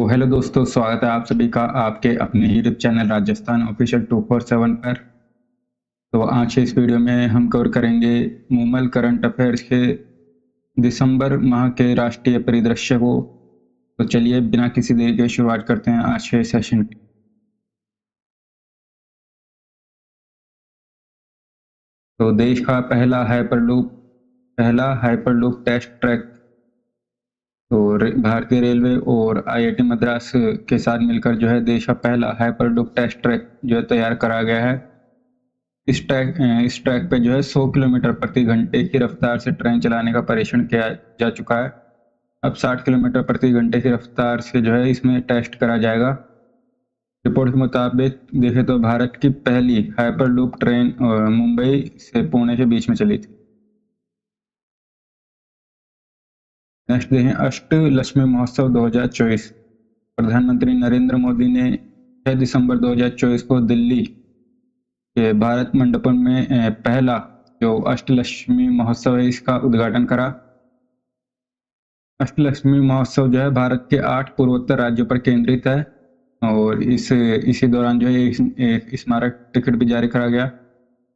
Hello दोस्तों, स्वागत है आप सभी का आपके अपने यूट्यूब चैनल राजस्थान ऑफिशियल 247 पर। तो आज के इस वीडियो में हम कवर करेंगे मूमल करंट अफेयर्स के दिसंबर माह के राष्ट्रीय परिदृश्य को। तो चलिए बिना किसी देरी के शुरुआत करते हैं आज के सेशन की। तो देश का पहला हाइपरलूप टेस्ट ट्रैक तो भारतीय रेलवे और आईआईटी मद्रास के साथ मिलकर जो है देश का पहला हाइपरलूप टेस्ट ट्रैक जो है तैयार करा गया है। इस ट्रैक पे जो है 100 किलोमीटर प्रति घंटे की रफ्तार से ट्रेन चलाने का परीक्षण किया जा चुका है। अब 60 किलोमीटर प्रति घंटे की रफ्तार से जो है इसमें टेस्ट करा जाएगा। रिपोर्ट के मुताबिक देखें तो भारत की पहली हाइपरलूप ट्रेन मुंबई से पुणे के बीच में चली थी। नेक्स्ट देखें अष्टलक्ष्मी महोत्सव 2024। प्रधानमंत्री नरेंद्र मोदी ने 6 दिसंबर 2024 को दिल्ली के भारत मंडपम में पहला जो अष्टलक्ष्मी महोत्सव है इसका उद्घाटन करा। अष्टलक्ष्मी महोत्सव जो है भारत के 8 पूर्वोत्तर राज्यों पर केंद्रित है और इसी दौरान जो है एक स्मारक टिकट भी जारी करा गया।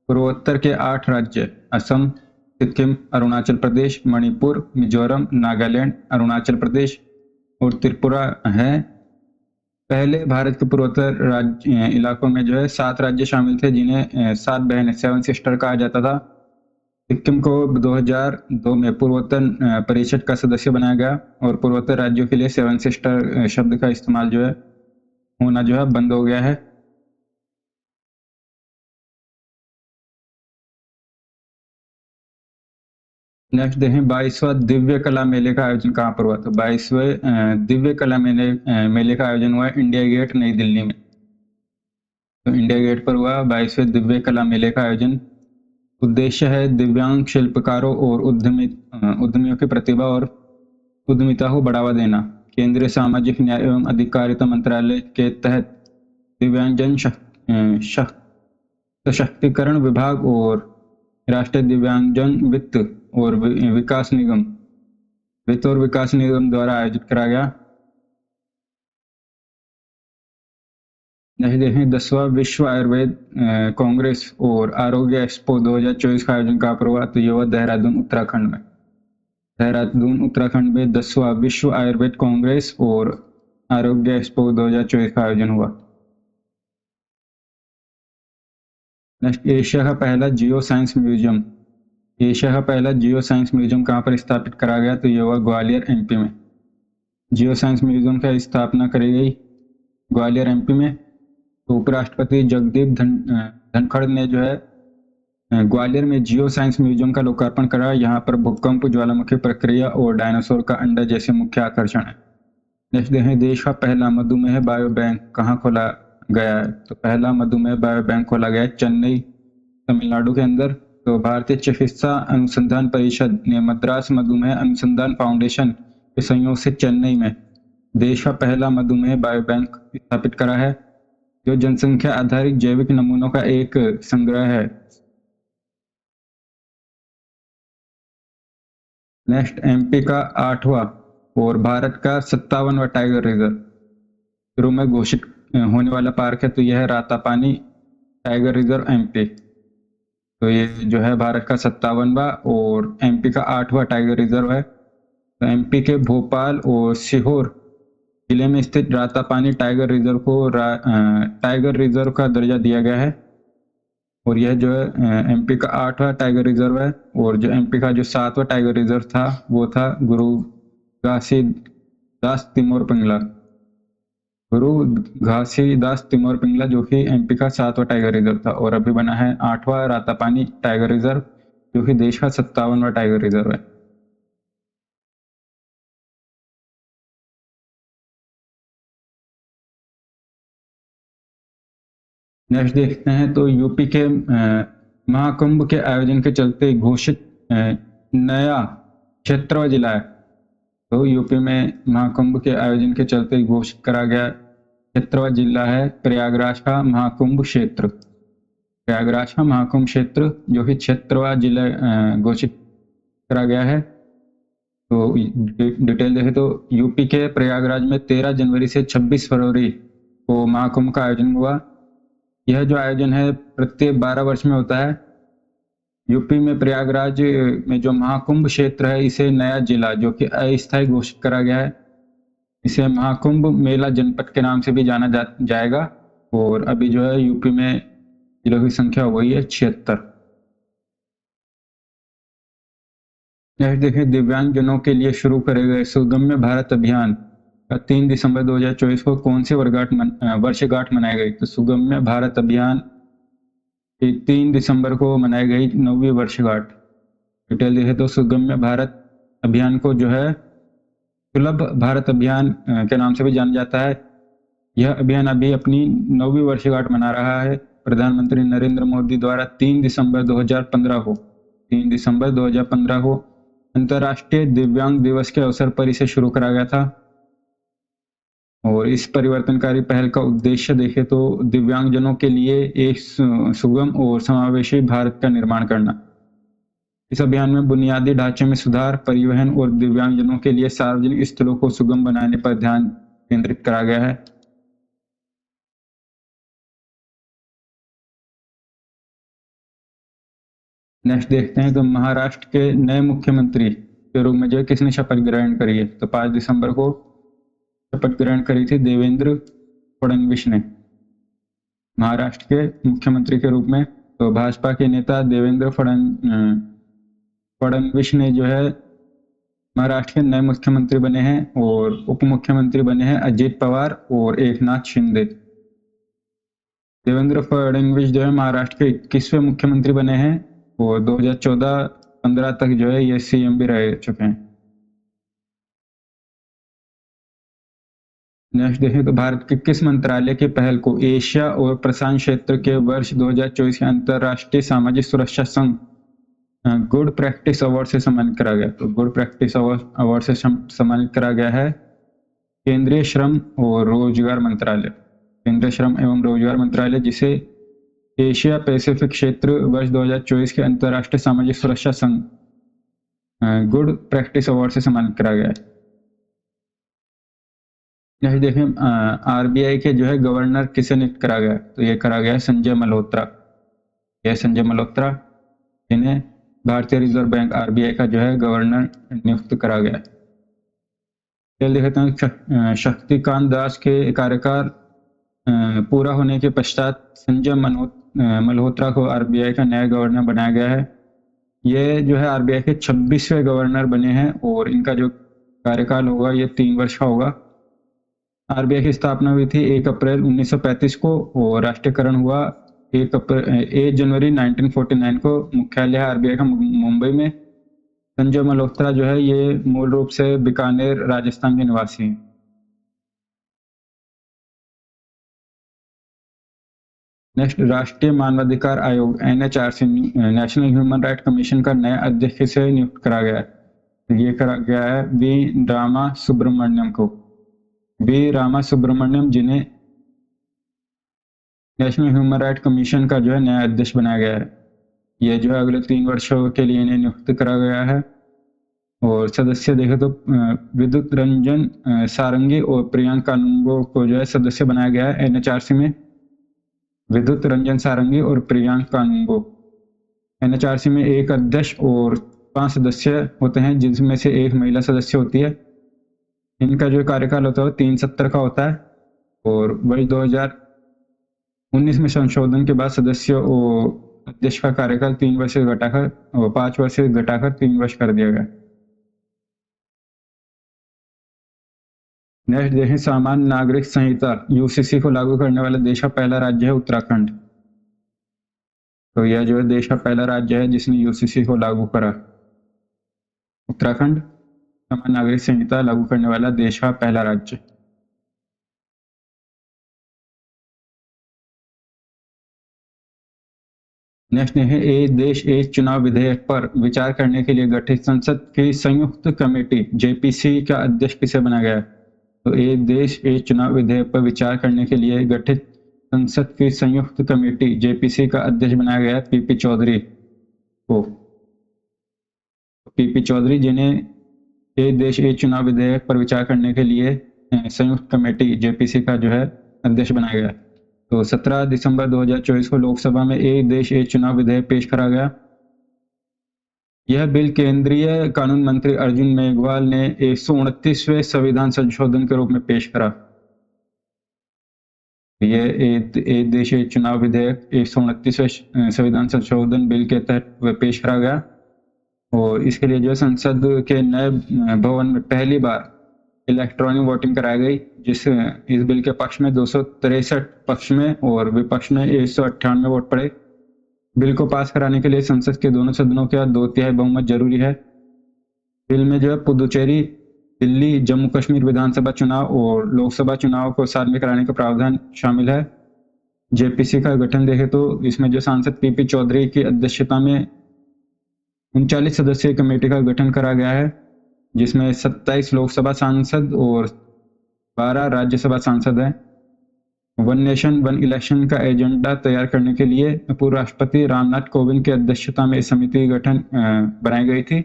पूर्वोत्तर के 8 राज्य असम, सिक्किम, अरुणाचल प्रदेश, मणिपुर, मिजोरम, नागालैंड, अरुणाचल प्रदेश और त्रिपुरा है। पहले भारत के पूर्वोत्तर राज्य इलाकों में जो है 7 राज्य शामिल थे जिन्हें 7 बहनें 7 सिस्टर कहा जाता था। सिक्किम को 2002 में पूर्वोत्तर परिषद का सदस्य बनाया गया और पूर्वोत्तर राज्यों के लिए 7 सिस्टर शब्द का इस्तेमाल जो है होना जो है बंद हो गया है। नेक्स्ट देखें 22वां दिव्य कला मेले का आयोजन कहाँ पर हुआ। तो 22वें दिव्य कला मेले का आयोजन हुआ इंडिया गेट नई दिल्ली में। तो इंडिया गेट पर हुआ 22वें दिव्य कला मेले का आयोजन। उद्देश्य है दिव्यांग शिल्पकारों और उद्यमियों की प्रतिभा और उद्यमिता को बढ़ावा देना। केंद्रीय सामाजिक न्याय एवं अधिकारिता मंत्रालय के तहत दिव्यांगजन सशक्तिकरण विभाग और राष्ट्रीय दिव्यांगजन वित्त और विकास निगम द्वारा आयोजित करा गया। नहीं देखें 10वां विश्व आयुर्वेद कांग्रेस और आरोग्य एक्सपो 2024 का आयोजन कहाँ पर हुआ। तो ये हुआ देहरादून उत्तराखंड में। देहरादून उत्तराखंड में 10वां विश्व आयुर्वेद कांग्रेस और आरोग्य एक्सपो 2024 का आयोजन हुआ। नेक्स्ट एशिया का पहला जियो साइंस म्यूजियम। एशिया का पहला जियो साइंस म्यूजियम कहाँ पर स्थापित करा गया। तो ये हुआ ग्वालियर एमपी में। जियो साइंस म्यूजियम की स्थापना करी गई ग्वालियर एमपी में। तो उपराष्ट्रपति जगदीप धनखड़ ने जो है ग्वालियर में जियो साइंस म्यूजियम का लोकार्पण करा। यहाँ पर भूकंप, ज्वालामुखी प्रक्रिया और डायनासोर का अंडा जैसे मुख्य आकर्षण है। नेक्स्ट देखें देश का पहला मधुमेह बायो बैंक कहाँ खोला गया है। तो पहला मधुमेह बायो बैंक खोला गया है चेन्नई, तमिलनाडु के अंदर। तो भारतीय चिकित्सा अनुसंधान परिषद ने मद्रास मधुमेह अनुसंधान फाउंडेशन के सहयोग से चेन्नई में देश का पहला मधुमेह बायो बैंक स्थापित करा है जो जनसंख्या आधारित जैविक नमूनों का एक संग्रह है। नेक्स्ट एमपी का 8वां और भारत का 57वां टाइगर रिजर्व शुरू में घोषित होने वाला पार्क है। तो यह है रातापानी टाइगर रिजर्व एमपी। तो ये जो है भारत का 57वां और एमपी का 8वां टाइगर रिजर्व है। तो एमपी के भोपाल और सीहोर जिले में स्थित रातापानी टाइगर रिजर्व को टाइगर रिजर्व का दर्जा दिया गया है और यह जो है एमपी का 8वां टाइगर रिजर्व है। और जो एमपी का जो 7वां टाइगर रिजर्व था वो था गुरु घासीदास तिमोर पिंगला जो कि एमपी का 7वां टाइगर रिजर्व था और अभी बना है 8वां रातापानी टाइगर रिजर्व जो कि देश का 57वां टाइगर रिजर्व है। नेक्स्ट देखते हैं तो यूपी के महाकुंभ के आयोजन के चलते घोषित नया क्षेत्रवा जिला है। तो यूपी में महाकुंभ के आयोजन के चलते घोषित करा गया क्षेत्रवा जिला है प्रयागराज का महाकुंभ क्षेत्र। प्रयागराज का महाकुंभ क्षेत्र जो कि क्षेत्रवा जिला घोषित करा गया है। तो डिटेल देखें तो यूपी के प्रयागराज में 13 जनवरी से 26 फरवरी को महाकुंभ का आयोजन हुआ। यह जो आयोजन है प्रत्येक 12 वर्ष में होता है। यूपी में प्रयागराज में जो महाकुंभ क्षेत्र है इसे नया जिला जो कि अस्थायी घोषित करा गया है। इसे महाकुंभ मेला जनपद के नाम से भी जाना जाएगा। और अभी जो है यूपी में जिलों की संख्या हो गई है 76। नेक्स्ट देखें, दिव्यांगजनों के लिए शुरू करे गए सुगम्य भारत अभियान का 3 दिसंबर 2024 को कौन सी वर्षगांठ मनाई गई? तो सुगम्य भारत अभियान 3 दिसंबर को मनाई गई 9वीं वर्षगांठ। डिटेल देखें तो सुगम्य भारत अभियान को जो है सुलभ भारत अभियान के नाम से भी जाना जाता है। यह अभियान अभी अपनी 9वीं वर्षगांठ मना रहा है। प्रधानमंत्री नरेंद्र मोदी द्वारा 3 दिसंबर 2015 को अंतर्राष्ट्रीय दिव्यांग दिवस के अवसर पर इसे शुरू करा गया था। और इस परिवर्तनकारी पहल का उद्देश्य देखें तो दिव्यांगजनों के लिए एक सुगम और समावेशी भारत का निर्माण करना। इस अभियान में बुनियादी ढांचे में सुधार, परिवहन और दिव्यांगजनों के लिए सार्वजनिक स्थलों को सुगम बनाने पर ध्यान केंद्रित करा गया है। नेक्स्ट देखते हैं तो महाराष्ट्र के नए मुख्यमंत्री के रूप में जो किसने शपथ ग्रहण करी है? तो 5 दिसंबर को शपथ ग्रहण करी थी देवेंद्र फडणवीस ने महाराष्ट्र के मुख्यमंत्री के रूप में। तो भाजपा के नेता देवेंद्र फडणवीस ने जो है महाराष्ट्र के नए मुख्यमंत्री बने हैं। और उप मुख्यमंत्री बने हैं अजित पवार और एकनाथ शिंदे। देवेंद्र फडणवीस जो है महाराष्ट्र के 21वें मुख्यमंत्री बने हैं और 2014-15 तक जो है ये सीएम भी रह चुके हैं। नेक्स्ट देखें तो भारत के किस मंत्रालय की पहल को एशिया और प्रशांत क्षेत्र के वर्ष 2024 के अंतर्राष्ट्रीय सामाजिक सुरक्षा संघ गुड प्रैक्टिस अवार्ड से सम्मानित करा गया? तो गुड प्रैक्टिस अवार्ड से सम्मानित करा गया है केंद्रीय श्रम और रोजगार मंत्रालय। केंद्रीय श्रम एवं रोजगार मंत्रालय जिसे एशिया पैसिफिक क्षेत्र वर्ष 2024 के अंतर्राष्ट्रीय सामाजिक सुरक्षा संघ गुड प्रैक्टिस अवार्ड से सम्मानित करा गया है। यही देखें आरबीआई के जो है गवर्नर किसे नियुक्त करा गया? तो ये करा गया संजय मल्होत्रा। यह संजय मल्होत्रा जिन्हें भारतीय रिजर्व बैंक आरबीआई का जो है गवर्नर नियुक्त करा गया। चलिए देखते हैं शक्तिकांत दास के कार्यकाल पूरा होने के पश्चात संजय मल्होत्रा को आरबीआई का नया गवर्नर बनाया गया है। ये जो है आरबीआई के 26वें गवर्नर बने हैं और इनका जो कार्यकाल होगा ये 3 वर्ष का होगा। आरबीआई की स्थापना हुई थी 1 अप्रैल 1935 को और राष्ट्रीयकरण हुआ 1 जनवरी 1949 को। मुख्यालय आरबीआई का मुंबई में। संजय मल्होत्रा जो है ये मूल रूप से बीकानेर राजस्थान के निवासी हैं। नेक्स्ट, राष्ट्रीय मानवाधिकार आयोग NHRC national human right commission का नया अध्यक्ष किसे नियुक्त करा गया है? ये करा गया है वी रामा सुब्रमण्यम को। वी रामा सुब्रमण्यम जिन्हें नेशनल ह्यूमन राइट कमीशन का जो है नया अध्यक्ष बनाया गया है। ये जो है अगले 3 वर्षों के लिए इन्हें नियुक्त करा गया है। और सदस्य देखे तो विद्युत रंजन सारंगी और प्रियंका कानूनगो को जो है सदस्य बनाया गया है एनएचआरसी में। विद्युत रंजन सारंगी और प्रियंका कानूनगो। एनएचआरसी में एक अध्यक्ष और 5 सदस्य होते हैं जिनमें से एक महिला सदस्य होती है। इनका जो कार्यकाल होता है वो 3 सत्र का होता है। और वर्ष 2019 में संशोधन के बाद सदस्य और अध्यक्ष का कार्यकाल 3 वर्ष से घटाकर 5 वर्ष से घटाकर 3 वर्ष कर दिया गया। नेक्स्ट देखें, सामान्य नागरिक संहिता यूसीसी को लागू करने वाला देश का पहला राज्य है उत्तराखंड। तो यह जो है देश का पहला राज्य है जिसने यूसीसी को लागू करा। उत्तराखंड सामान्य नागरिक संहिता लागू करने वाला देश का पहला राज्य। नेक्स्ट है एक देश एक चुनाव विधेयक पर विचार करने के लिए गठित संसद की संयुक्त कमेटी जेपीसी का अध्यक्ष किसे बनाया गया? तो एक देश एक चुनाव विधेयक पर विचार करने के लिए गठित संसद की संयुक्त कमेटी जेपीसी का अध्यक्ष बनाया गया पीपी चौधरी को। पीपी चौधरी जिन्हें एक देश एक चुनाव विधेयक पर विचार करने के लिए संयुक्त कमेटी जेपीसी का जो है अध्यक्ष बनाया गया। तो 17 दिसंबर 2024 को लोकसभा में एक देश एक चुनाव विधेयक पेश करा गया। यह बिल केंद्रीय कानून मंत्री अर्जुन मेघवाल ने 129वें संविधान संशोधन के रूप में पेश करा। यह एक देश एक चुनाव विधेयक 129वें संविधान संशोधन बिल के तहत पेश करा गया और इसके लिए जो संसद के नए भवन में पहली बार इलेक्ट्रॉनिक वोटिंग कराई गई, जिस इस बिल के पक्ष में 263 पक्ष में और विपक्ष में 198 वोट पड़े। बिल को पास कराने के लिए संसद के दोनों सदनों का 2/3 बहुमत जरूरी है। बिल में जो है पुदुचेरी, दिल्ली, जम्मू कश्मीर विधानसभा चुनाव और लोकसभा चुनाव को साथ में कराने का प्रावधान शामिल है। जेपीसी का गठन देखें तो इसमें जो सांसद पीपी चौधरी की अध्यक्षता में 39 सदस्यीय कमेटी का गठन करा गया है, जिसमें 27 लोकसभा सांसद और 12 राज्यसभा सांसद हैं। वन नेशन वन इलेक्शन का एजेंडा तैयार करने के लिए पूर्व राष्ट्रपति रामनाथ कोविंद की अध्यक्षता में इस समिति का गठन बनाई गई थी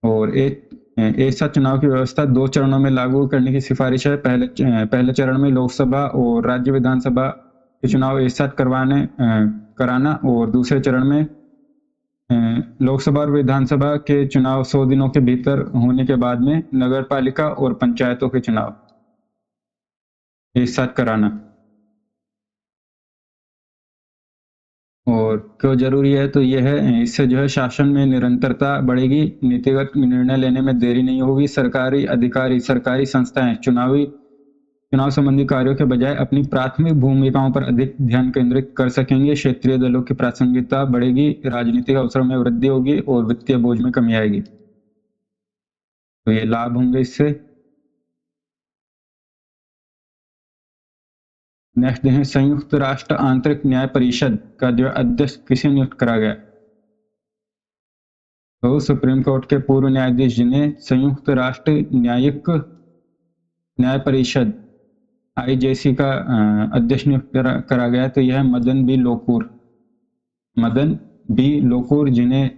और एक साथ चुनाव की व्यवस्था 2 चरणों में लागू करने की सिफारिश है। पहले चरण में लोकसभा और राज्य विधानसभा के चुनाव एक साथ कराना और दूसरे चरण में लोकसभा और विधानसभा के चुनाव 100 दिनों के भीतर होने के बाद में नगर पालिका और पंचायतों के चुनाव एक साथ कराना। और क्यों जरूरी है तो यह है, इससे जो है शासन में निरंतरता बढ़ेगी, नीतिगत निर्णय लेने में देरी नहीं होगी। सरकारी अधिकारी, सरकारी संस्थाएं चुनाव संबंधी कार्यों के बजाय अपनी प्राथमिक भूमिकाओं पर अधिक ध्यान केंद्रित कर सकेंगे। क्षेत्रीय दलों की प्रासंगिकता बढ़ेगी, राजनीतिक अवसरों में वृद्धि होगी और वित्तीय बोझ में कमी आएगी। तो ये लाभ होंगे इससे। नेक्स्ट है संयुक्त राष्ट्र आंतरिक न्याय परिषद का जो अध्यक्ष किसे नियुक्त करा गया। तो सुप्रीम कोर्ट के पूर्व न्यायाधीश जिन्हें संयुक्त राष्ट्र न्यायिक न्याय परिषद आईजेसी का अध्यक्ष नियुक्त करा गया, तो यह मदन बी लोकूर जिन्हें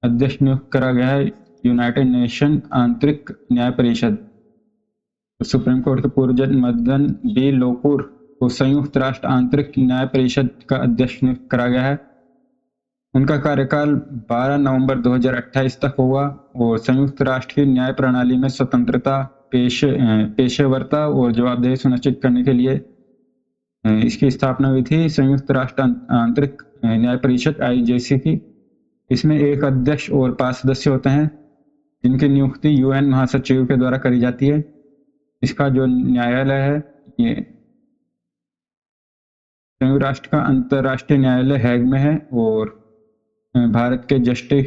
अध्यक्ष नियुक्त करा गया है यूनाइटेड नेशन आंतरिक न्याय परिषद। तो सुप्रीम कोर्ट के पूर्व जज मदन बी लोकूर को संयुक्त राष्ट्र आंतरिक न्याय परिषद का अध्यक्ष नियुक्त करा गया है। उनका कार्यकाल 12 नवंबर 2028 तक होगा और संयुक्त राष्ट्र की न्याय प्रणाली में स्वतंत्रता, पेशेवरता और जवाबदेही सुनिश्चित करने के लिए इसकी स्थापना हुई थी संयुक्त राष्ट्र आंतरिक न्याय परिषद आईजेसी की। इसमें एक अध्यक्ष और 5 सदस्य होते हैं जिनकी नियुक्ति यूएन महासचिव के द्वारा करी जाती है। इसका जो न्यायालय है ये संयुक्त राष्ट्र का अंतर्राष्ट्रीय न्यायालय हैग में है और भारत के जस्टिस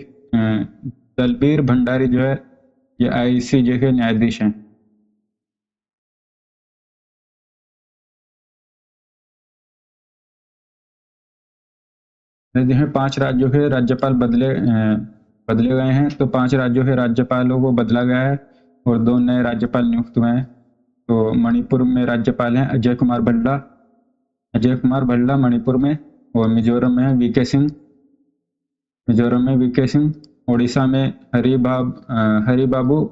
दलबीर भंडारी जो है ये आईसीजे के न्यायाधीश हैं। जिसमें 5 राज्यों के राज्यपाल बदले गए हैं, तो 5 राज्यों के राज्यपालों को बदला गया है और 2 नए राज्यपाल नियुक्त हुए हैं। तो मणिपुर में राज्यपाल हैं अजय कुमार भल्ला मणिपुर में, और मिजोरम में वीके सिंह, ओडिशा में हरिबाबू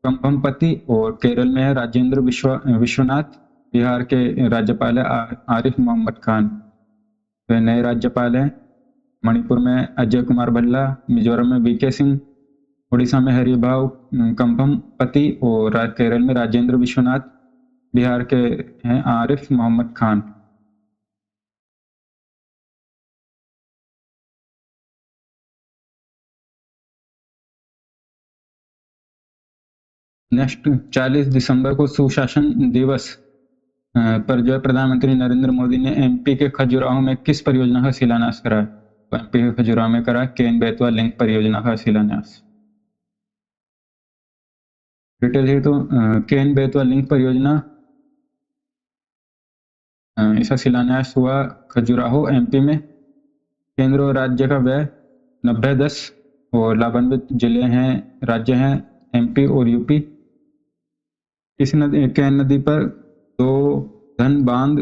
कंभमपति और केरल में है राजेंद्र विश्वनाथ। बिहार के राज्यपाल है आरिफ मोहम्मद खान। तो नए राज्यपाल हैं मणिपुर में अजय कुमार भल्ला, मिजोरम में वीके सिंह, ओडिशा में हरिभाव कंभमपति और केरल में राजेंद्र विश्वनाथ। बिहार के हैं आरिफ मोहम्मद खान। नेक्स्ट 40 दिसंबर को सुशासन दिवस पर जो है प्रधानमंत्री नरेंद्र मोदी ने एमपी के खजुराहो में किस परियोजना का शिलान्यास करा? तो एमपी के खजुराहो में करा केन बेतवा लिंक परियोजना का शिलान्यास। डिटेल है तो केन बेतवा लिंक परियोजना इसका शिलान्यास हुआ खजुराहो एमपी में। केंद्र और राज्य का व्यय 90-10 और लाभान्वित जिले हैं राज्य हैं एमपी और यूपी। इस केन नदी पर 2 धन बांध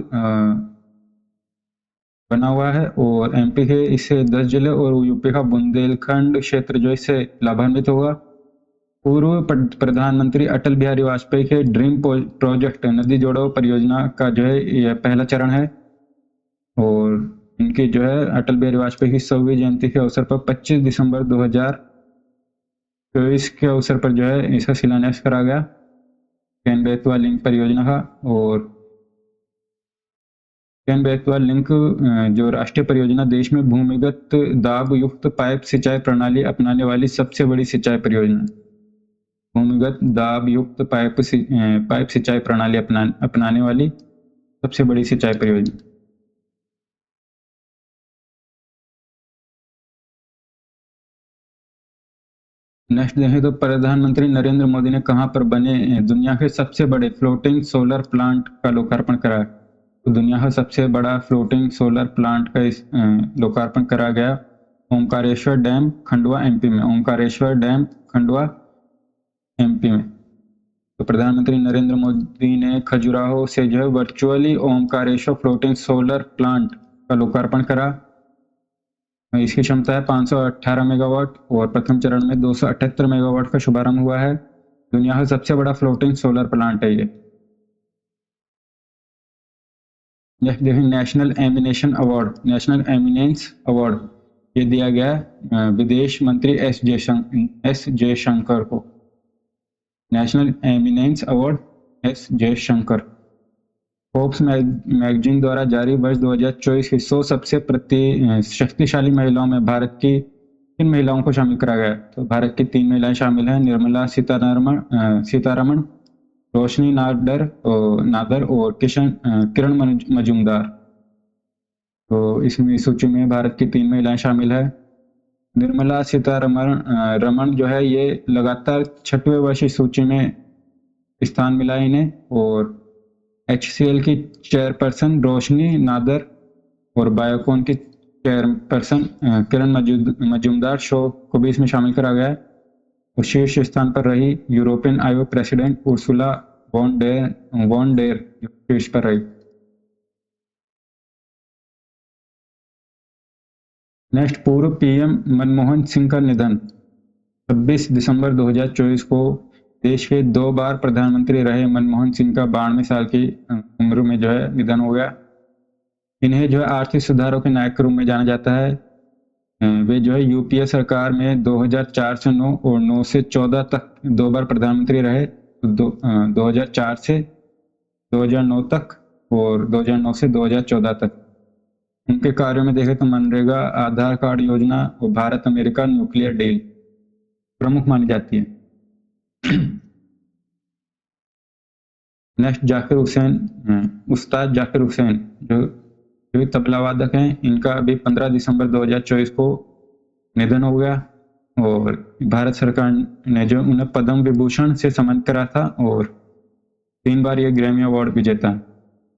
बना हुआ है और एमपी के इससे 10 जिले और यूपी का बुंदेलखंड क्षेत्र जो इससे लाभान्वित होगा। पूर्व प्रधानमंत्री अटल बिहारी वाजपेयी के ड्रीम प्रोजेक्ट नदी जोड़ो परियोजना का जो है यह पहला चरण है और इनकी जो है अटल बिहारी वाजपेयी की 100वीं जयंती के अवसर पर 25 दिसंबर 2024 के अवसर पर जो है इसका शिलान्यास करा गया कैन बेतवा लिंक परियोजना का। और कैन बेतवा लिंक जो राष्ट्रीय परियोजना देश में भूमिगत दाब युक्त पाइप सिंचाई प्रणाली अपनाने वाली सबसे बड़ी सिंचाई परियोजना। भूमिगत दाब युक्त पाइप सिंचाई प्रणाली अपनाने वाली सबसे बड़ी सिंचाई परियोजना। नेक्स्ट देखें तो प्रधानमंत्री नरेंद्र मोदी ने कहां पर बने दुनिया के सबसे बड़े फ्लोटिंग सोलर प्लांट का लोकार्पण करा। तो दुनिया का सबसे बड़ा फ्लोटिंग सोलर प्लांट का लोकार्पण करा गया ओमकारेश्वर डैम खंडवा एमपी में। ओमकारेश्वर डैम खंडवा एमपी में। तो प्रधानमंत्री नरेंद्र मोदी ने खजुराहो से जो है virtually Omkareshwar floating solar plant का लोकार्पण करा। इसकी क्षमता है 518 मेगावाट और प्रथम चरण में 278 मेगावाट का शुभारंभ हुआ है। दुनिया का सबसे बड़ा फ्लोटिंग सोलर प्लांट है ये। नेक्स्ट देखें national eminence award. National eminence award ये दिया गया विदेश मंत्री एस जयशंकर को। National eminence award S Jaishankar. Forbes magazine द्वारा जारी वर्ष 2024 की 100 सबसे शक्तिशाली महिलाओं में भारत की 3 महिलाओं को शामिल करा गया। तो भारत की 3 महिलाएं शामिल हैं निर्मला सीतारमण, रोशनी नादर और किरण मजूमदार। तो इसमें सूची में भारत की 3 महिलाएं शामिल है। निर्मला सीतारमण जो है ये लगातार 6वें वर्ष इस सूची में स्थान मिला इन्हें। और HCL की चेयरपर्सन रोशनी नादर और बायोकॉन की चेयरपर्सन किरण मजूमदार शो को भी इसमें शामिल करा गया है। और शीर्ष स्थान पर रही यूरोपियन आयोग प्रेसिडेंट उर्सुला वॉन डेर शीर्ष पर रही। नेक्स्ट पूर्व पीएम मनमोहन सिंह का निधन। 26 दिसंबर 2024 को देश के 2 बार प्रधानमंत्री रहे मनमोहन सिंह का 92 साल की उम्र में जो है निधन हो गया। इन्हें जो है आर्थिक सुधारों के नायक के रूप में जाना जाता है। वे जो है यूपीए सरकार में 2004 से 9 और 9 से 14 तक 2 बार प्रधानमंत्री रहे। 2004 से 2009 तक और 2009 से 2014 तक। उनके कार्यों में देखें तो मनरेगा, आधार कार्ड योजना और भारत अमेरिका न्यूक्लियर डील प्रमुख मानी जाती है। नेक्स्ट जाकिर हुसैन, उस्ताद जाकिर हुसैन जो तबला वादक हैं, इनका अभी 15 दिसंबर 2024 को निधन हो गया। और भारत सरकार ने जो उन्हें पद्म विभूषण से सम्मानित करा था और 3 बार ये ग्रैमी अवार्ड विजेता है।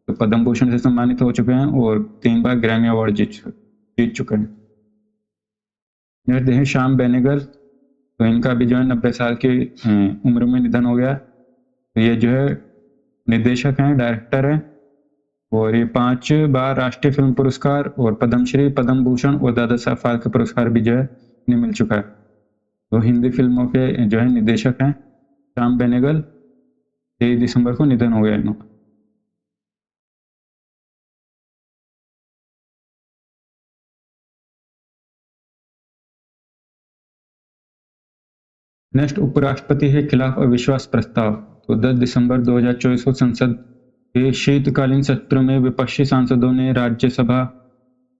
तो पद्म भूषण से सम्मानित हो चुके हैं और 3 बार ग्रैमी अवार्ड जीत चुके हैं। नेक्स्ट देखें श्याम बेनेगल। तो इनका भी जो है 90 साल की उम्र में निधन हो गया। तो ये जो है निर्देशक हैं, डायरेक्टर हैं और ये 5 बार राष्ट्रीय फिल्म पुरस्कार और पद्मश्री, पद्म भूषण और दादा साहब फाल्के पुरस्कार भी जो है इन्हें मिल चुका है। तो हिंदी फिल्मों के जो है निर्देशक हैं श्याम बेनेगल। 23 दिसंबर को निधन हो गया इनका। नेक्स्ट उपराष्ट्रपति के खिलाफ अविश्वास प्रस्ताव। तो 10 दिसंबर 2024 को संसद के शीतकालीन सत्र में विपक्षी सांसदों ने राज्यसभा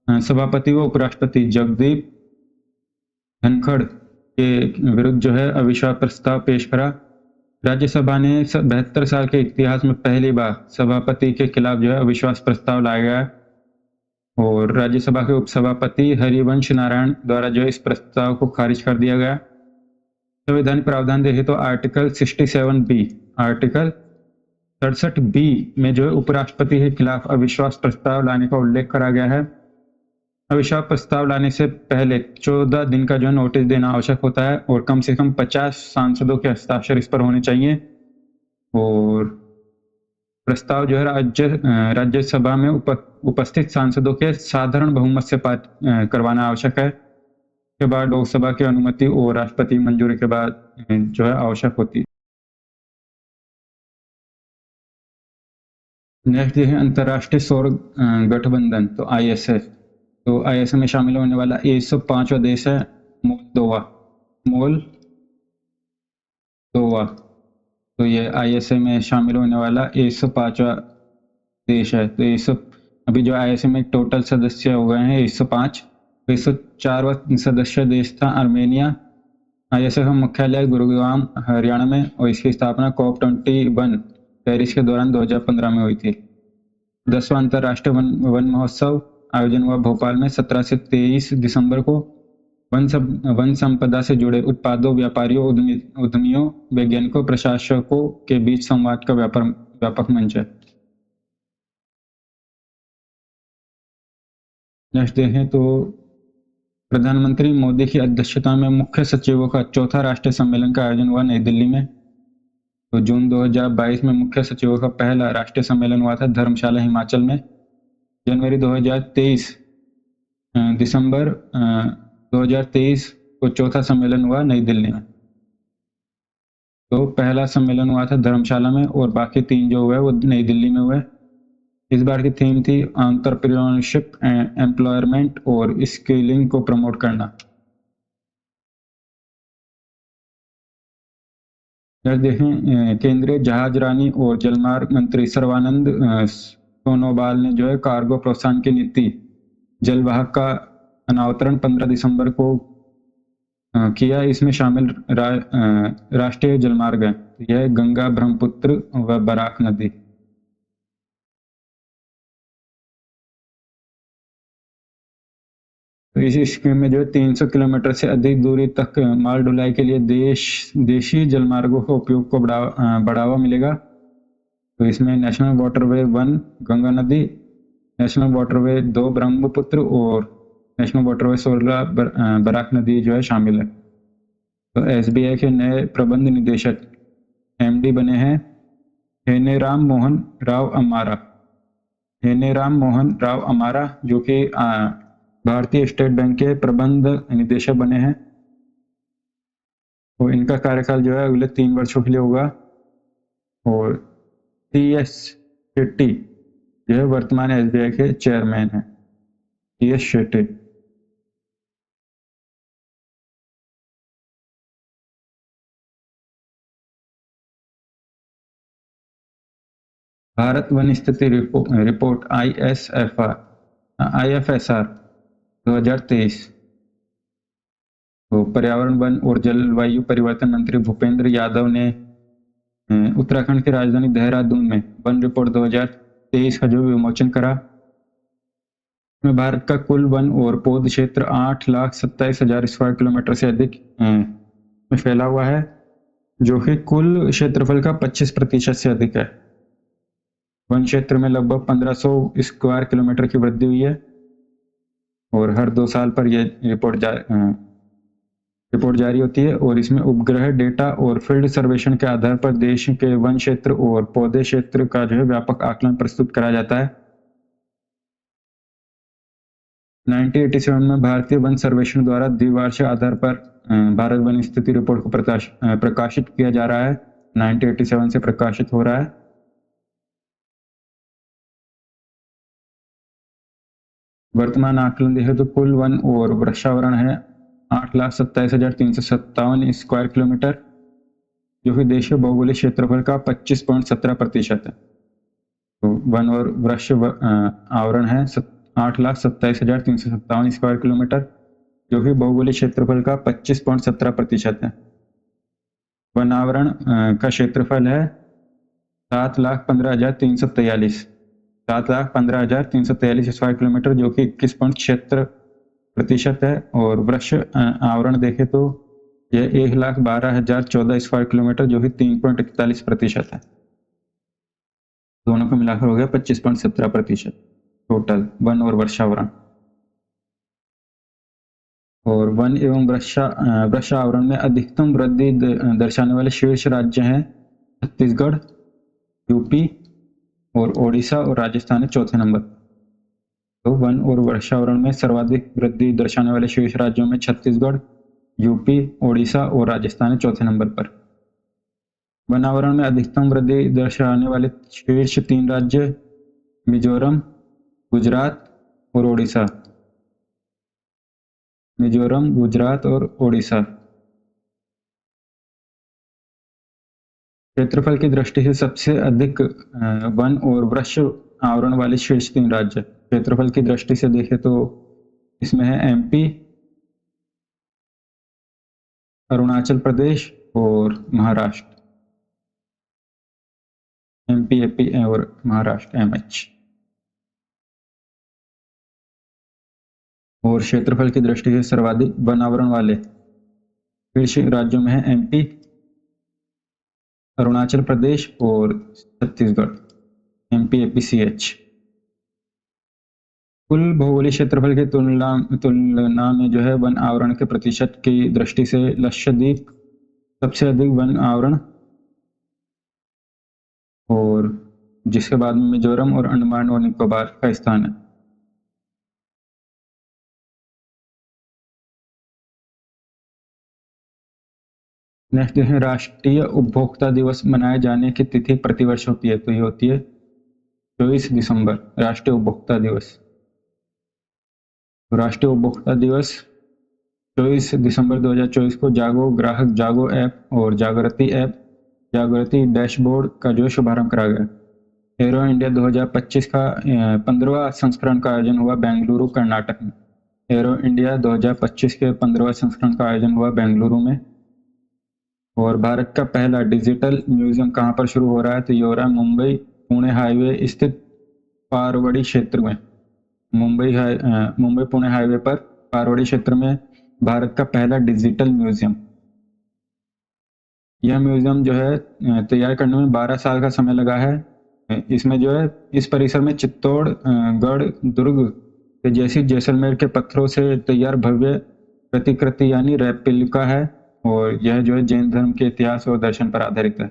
सभापति व उपराष्ट्रपति जगदीप धनखड़ के विरुद्ध जो है अविश्वास प्रस्ताव पेश करा। राज्यसभा ने 72 साल के इतिहास में पहली बार सभापति के खिलाफ जो है अविश्वास प्रस्ताव लाया गया और राज्यसभा के उपसभापति हरिवंश नारायण द्वारा जो इस प्रस्ताव को खारिज कर दिया गया। संवैधानिक प्रावधान देखें तो आर्टिकल 67B, आर्टिकल 67B में जो है उपराष्ट्रपति के खिलाफ अविश्वास प्रस्ताव लाने का उल्लेख करा गया है। अविश्वास प्रस्ताव लाने से पहले 14 दिन का जो नोटिस देना आवश्यक होता है और कम से कम 50 सांसदों के हस्ताक्षर इस पर होने चाहिए। और प्रस्ताव जो है राज्यसभा में उपस्थित सांसदों के साधारण बहुमत से पास करवाना आवश्यक है। के बाद लोकसभा की अनुमति और राष्ट्रपति मंजूरी के बाद जो है आवश्यक होती है। नेक्स्ट जो है अंतर्राष्ट्रीय सौर गठबंधन, तो ISS। तो ISS में शामिल होने वाला 105वां देश है मोल्दोवा। तो ये ISS में शामिल होने वाला 105वां देश है। तो 100 अभी जो ISS में टोटल सदस्य हो गए हैं 105। 104वां सदस्य देश था आर्मेनिया। ISS का मुख्यालय गुरुग्राम हरियाणा में और इसकी स्थापना COP21 पेरिस के दौरान 2015 में हुई थी। 10वां अंतर्राष्ट्रीय वन महोत्सव आयोजन हुआ भोपाल में 17 से 23 दिसंबर को। वन संपदा से जुड़े उत्पादों, व्यापारियों, उद्यमियों, वैज्ञानिकों, प्रशासकों के बीच संवाद का व्यापक मंच है। नेक्स्ट देखें तो प्रधानमंत्री मोदी की अध्यक्षता में मुख्य सचिवों का चौथा राष्ट्रीय सम्मेलन का आयोजन हुआ नई दिल्ली में। तो जून 2022 में मुख्य सचिवों का पहला राष्ट्रीय सम्मेलन हुआ था धर्मशाला हिमाचल में। जनवरी 2023 दिसंबर 2023 को चौथा सम्मेलन हुआ नई दिल्ली में। तो पहला सम्मेलन हुआ था धर्मशाला में और बाकी 3 जो हुए वो नई दिल्ली में हुए। इस बार की थीम थी एंटरप्रेन्योरशिप, एम्प्लॉयमेंट और स्किलिंग को प्रमोट करना। देखें केंद्रीय जहाजरानी और जलमार्ग मंत्री सर्बानंद सोनोवाल ने जो है कार्गो प्रोत्साहन की नीति जलवाहक का अनावरण 15 दिसंबर को किया। इसमें शामिल राष्ट्रीय जलमार्ग है, यह गंगा, ब्रह्मपुत्र व बराक नदी। तो इस स्कीम में जो है 300 किलोमीटर से अधिक दूरी तक माल ढुलाई के लिए देशी जलमार्गों के उपयोग को बढ़ावा मिलेगा। तो इसमें नेशनल वाटरवे 1 गंगा नदी, नेशनल वाटरवे 2 ब्रह्मपुत्र और नेशनल वाटरवे 16 बराक नदी जो है शामिल है। तो SBI के नए प्रबंध निदेशक MD बने हैं हेनेराम मोहन राव अमारा, जो कि भारतीय स्टेट बैंक के प्रबंध निदेशक बने हैं। और इनका कार्यकाल जो है अगले 3 वर्षों के लिए होगा। और TS शेट्टी जो है वर्तमान SBI के चेयरमैन हैं, TS शेट्टी। भारत वन स्थिति रिपोर्ट IFSR 2023। तो पर्यावरण, वन और जलवायु परिवर्तन मंत्री भूपेंद्र यादव ने उत्तराखंड की राजधानी देहरादून में वन रिपोर्ट 2023 का जो विमोचन करा। इसमें भारत का कुल वन और पौध क्षेत्र 8,27,000 स्क्वायर किलोमीटर से अधिक में फैला हुआ है, जो कि कुल क्षेत्रफल का 25% से अधिक है। वन क्षेत्र में लगभग 1500 स्क्वायर किलोमीटर की वृद्धि हुई है और हर 2 साल पर यह रिपोर्ट जारी होती है। और इसमें उपग्रह डेटा और फील्ड सर्वेक्षण के आधार पर देश के वन क्षेत्र और पौधे क्षेत्र का जो है व्यापक आकलन प्रस्तुत करा जाता है। 1987 में भारतीय वन सर्वेक्षण द्वारा द्विवार्षिक आधार पर भारत वन स्थिति रिपोर्ट को प्रकाशित किया जा रहा है। 1987 से प्रकाशित हो रहा है। वर्तमान आकलन देखें तो कुल वन और वृक्षावरण है 8,27,357 स्क्वायर किलोमीटर, जो कि देश के भौगोलिक क्षेत्रफल का 25.17% है। तो वन और वृक्ष आवरण है 8,27,357 स्क्वायर किलोमीटर, जो कि भौगोलिक क्षेत्रफल का 25.17% है। वन आवरण का क्षेत्रफल है 7,15,343 स्क्वायर किलोमीटर, जो कि 21.76% है। और वृक्ष आवरण देखें तो यह 1,12,014 स्क्वायर किलोमीटर, जो कि 3.41% है। दोनों को मिलाकर हो गया 25.17% टोटल वन और वृक्षावरण। और वन एवं वृक्षावरण में अधिकतम वृद्धि दर्शाने वाले शीर्ष राज्य हैं छत्तीसगढ़, यूपी, और ओडिशा और राजस्थान है चौथे नंबर। तो वन और वर्षावरण में सर्वाधिक वृद्धि दर्शाने वाले शीर्ष राज्यों में छत्तीसगढ़, यूपी, ओडिशा और राजस्थान है चौथे नंबर पर। वनावरण में अधिकतम वृद्धि दर्शाने वाले शीर्ष 3 राज्य मिजोरम, गुजरात और ओडिशा। मिजोरम, गुजरात और ओडिशा। क्षेत्रफल की दृष्टि से सबसे अधिक वन और वृक्ष आवरण वाले शीर्ष 3 राज्य। क्षेत्रफल की दृष्टि से देखें तो इसमें है एमपी, अरुणाचल प्रदेश और महाराष्ट्र। एमपी, एपी और महाराष्ट्र एमएच। और क्षेत्रफल की दृष्टि से सर्वाधिक वन आवरण वाले शीर्ष राज्यों में है एमपी, अरुणाचल प्रदेश और छत्तीसगढ़। MP, AP, CH. कुल भौगोलिक क्षेत्रफल की तुलना में जो है वन आवरण के प्रतिशत की दृष्टि से लक्षद्वीप सबसे अधिक वन आवरण, और जिसके बाद में मिजोरम और अंडमान और निकोबार का स्थान है। नेक्स्ट है राष्ट्रीय उपभोक्ता दिवस मनाए जाने की तिथि प्रतिवर्ष होती है, तो ये होती है 24 दिसंबर, राष्ट्रीय उपभोक्ता दिवस। राष्ट्रीय उपभोक्ता दिवस 24 दिसंबर 2024 को जागो, ग्राहक जागो ऐप और जागृति डैशबोर्ड का जो शुभारंभ करा गया। एरो इंडिया 2025 का 15वां संस्करण का आयोजन हुआ बेंगलुरु, कर्नाटक में। एरो इंडिया 2025 के 15वां संस्करण का आयोजन हुआ बेंगलुरु में। और भारत का पहला डिजिटल म्यूजियम कहाँ पर शुरू हो रहा है, तो ये हो रहा है मुंबई पुणे हाईवे स्थित पारवड़ी क्षेत्र में। मुंबई पुणे हाईवे पर पारवड़ी क्षेत्र में भारत का पहला डिजिटल म्यूजियम। यह म्यूजियम जो है तैयार करने में 12 साल का समय लगा है। इसमें जो है इस परिसर में चित्तौड़गढ़ दुर्ग के जैसी जैसलमेर के पत्थरों से तैयार भव्य प्रतिकृति यानी रेप्लिका है, और यह जो है जैन धर्म के इतिहास और दर्शन पर आधारित है।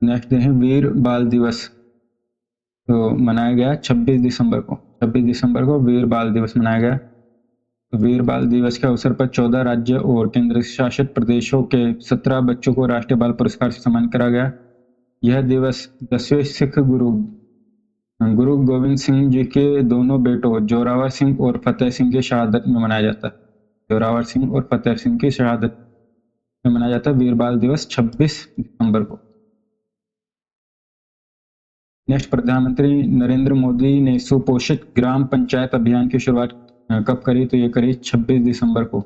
नेक्स्ट है वीर बाल दिवस, तो मनाया गया 26 दिसंबर को। 26 दिसंबर को वीर बाल दिवस मनाया गया। तो वीर बाल दिवस के अवसर पर 14 राज्य और केंद्र शासित प्रदेशों के 17 बच्चों को राष्ट्रीय बाल पुरस्कार से सम्मानित करा गया। यह दिवस 10वें सिख गुरु गोविंद सिंह जी के दोनों बेटों जोरावर सिंह और फतेह सिंह की शहादत में मनाया जाता है। जोरावर सिंह और फतेह सिंह की शहादत में मनाया जाता है वीर बाल दिवस 26 दिसंबर को। नेक्स्ट, प्रधानमंत्री नरेंद्र मोदी ने सुपोषित ग्राम पंचायत अभियान की शुरुआत कब करी, तो ये करी 26 दिसंबर को।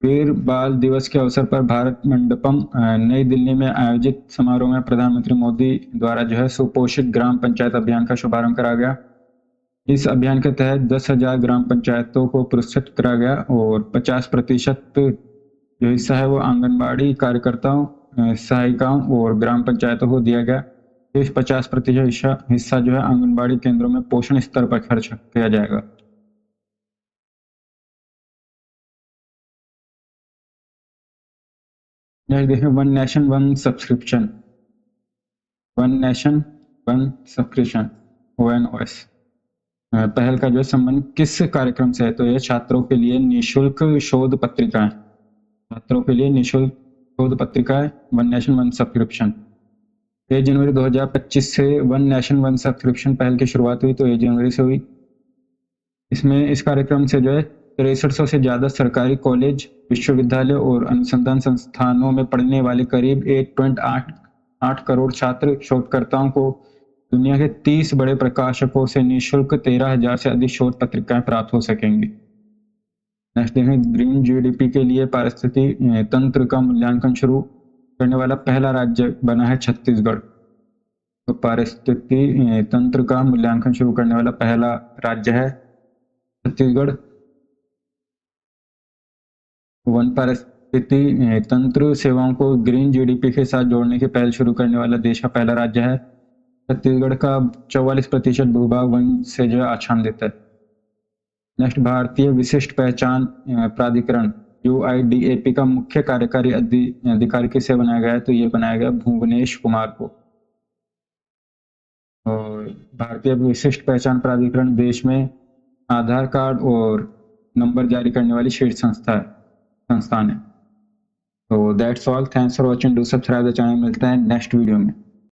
वीर बाल दिवस के अवसर पर भारत मंडपम नई दिल्ली में आयोजित समारोह में प्रधानमंत्री मोदी द्वारा जो है सुपोषित ग्राम पंचायत अभियान का शुभारंभ करा गया। इस अभियान के तहत 10,000 ग्राम पंचायतों को पुरस्कृत करा गया और 50% जो हिस्सा है वो आंगनबाड़ी कार्यकर्ताओं, सहायिकाओं और ग्राम पंचायतों को दिया गया। इस 50% हिस्सा जो है आंगनबाड़ी केंद्रों में पोषण स्तर पर खर्च किया जाएगा। नेक्स्ट देखें one nation one subscription. One nation one subscription ONOS पहल का जो संबंध किस कार्यक्रम से है, तो ये छात्रों के लिए निःशुल्क शोध पत्रिकाएं। छात्रों के लिए निःशुल्क शोध पत्रिकाएं वन नेशन वन सब्सक्रिप्शन। 1 जनवरी 2025 से वन नेशन वन सब्सक्रिप्शन पहल की शुरुआत हुई, तो 1 जनवरी से हुई। इसमें इस कार्यक्रम से जो है 6300 से ज्यादा सरकारी कॉलेज, विश्वविद्यालय और अनुसंधान संस्थानों में पढ़ने वाले करीब 8.8 करोड़ छात्र शोधकर्ताओं को दुनिया के 30 बड़े प्रकाशकों से निःशुल्क 13,000 से अधिक शोध पत्रिकाएं प्राप्त हो सकेंगी। नेक्स्ट देखें ग्रीन GDP के लिए पारिस्थितिकी तंत्र का मूल्यांकन शुरू करने वाला पहला राज्य बना है छत्तीसगढ़। तो पारिस्थितिकी तंत्र का मूल्यांकन शुरू करने वाला पहला राज्य है छत्तीसगढ़। वन पारिस्थितिकी तंत्र सेवाओं को ग्रीन GDP के साथ जोड़ने की पहल शुरू करने वाला देश का पहला राज्य है छत्तीसगढ़ का 44% भूभाग वन से जो आच्छादित है। नेक्स्ट, भारतीय विशिष्ट पहचान प्राधिकरण UIDAP का मुख्य कार्यकारी अधिकारी किसे बनाया गया है? तो ये बनाया गया भुवनेश कुमार को। और भारतीय विशिष्ट पहचान प्राधिकरण देश में आधार कार्ड और नंबर जारी करने वाली शीर्ष संस्थान है। तो that's all, thanks for watching, do subscribe the channel. मिलते हैं नेक्स्ट वीडियो में।